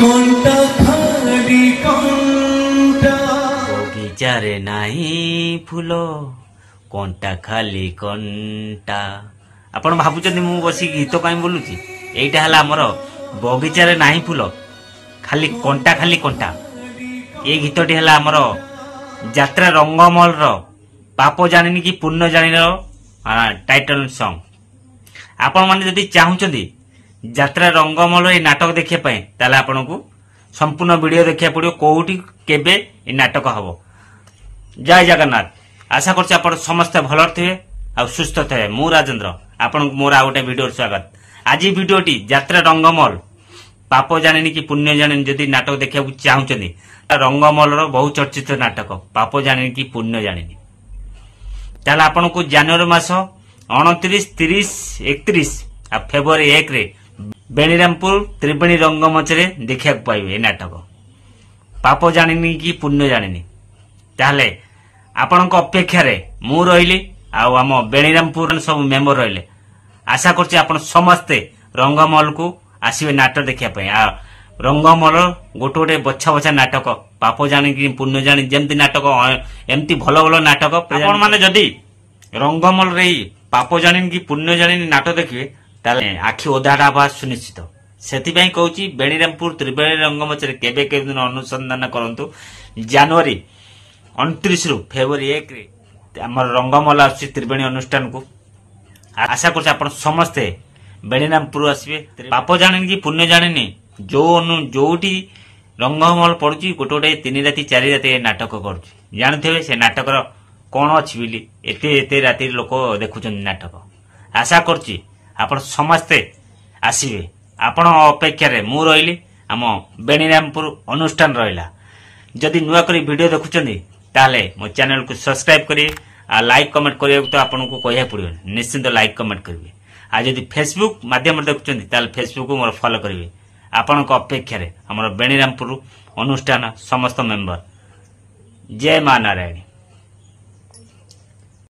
कंटा खाली कंटा बगीचारे नाही फूल कंटा खाली कंटा। आपण भाबुचंदी मु बसी गीत कहीं बोलुची एटा हला हमर बगीचारे नाही फूल खाली कंटा। ये गीतटी हला हमर यात्रा रंगमहल रो पाप जानिनी कि पुण्य जानिनी रो टाइटल सॉन्ग। आपण माने जदि चाहुचंदी यात्रा रंगमहल ए नाटक देखिया पय ताले आपण को संपूर्ण वीडियो देखिया पड़ियो कोउटी केबे ए नाटक हबो। जय जगन्नाथ। आशा करछि आपण समस्त भलर थिबे आ सुस्थ थे। मु राजेंद्र आपण मोर आ गोटे वीडियो स्वागत। आज वीडियोटी यात्रा रंगमहल पाप जानिनी कि पुण्य जानिनी जदि नाटक देखिया चाहुचंदी रंगमहल रो बहु चर्चित नाटक पाप जानिनी कि पुण्य जानिनी ताले आपण को जनवरी मास 29, 30, 31 आ फेब्रुआरी 1 रे बेणीरामपुर त्रिवेणी रंगमंच रे देखिया पाइबे नाटक पाप जानिनी कि पुण्य जानिनी। ताले आपणक अपेक्षा रे मु रहिली आ हम बेणीरामपुर सब मेंबर रहिले। आशा करछि आपण समस्ते रंगमहल को आसीबे नाटक देखिया पय। आ रंगमहल गोटे गोटे बछा बछा नाटक पाप जानिनी कि पुण्य जानि जेमति नाटक एमति भलो भलो नाटक आपण माने जदी रंगमहल रे पाप जानिनी कि पुण्य जानिनी नाटक देखिबे ताले आखि ओदाडा बा सुनिश्चित। सेति पय कहउची बेणीरामपुर त्रिवेणी रंगमंच रे केबे केबे दिन अनुसंधान करंतु। जनवरी 29 रु फेब्रुआरी 1 रे हमर रंगमहल आसी त्रिवेणी अनुष्ठान को। आशा करछि आपण समस्ते बेणीरामपुर आसीबे। पाप जानिनी कि पुण्य जानिनी जोटी रंगमहल पड़ुची गोटे गोटे 3 राति 4 राति नाटक करूची जानथिबे से नाटक रो कोन अछि बिली एते राति लोक देखुचन नाटक। आशा करछि आपण समस्ते आसीबे। आपण अपेक्षा रे मु रहिली हम बेणीरामपुर अनुष्ठान रहिला। जदि नुआ करी वीडियो देखुचंदी ताले मो चैनल को सब्सक्राइब करी आ लाइक कमेंट करियो तो आपन को कहिया पड़ियो निश्चित लाइक कमेंट करिवे। आ जदि फेसबुक माध्यम रे देखुचंदी ताले फेसबुक को मोर फॉलो करिवे। आपण को अपेक्षा रे हमर बेणीरामपुर अनुष्ठान समस्त मेंबर। जय मां नारायणी।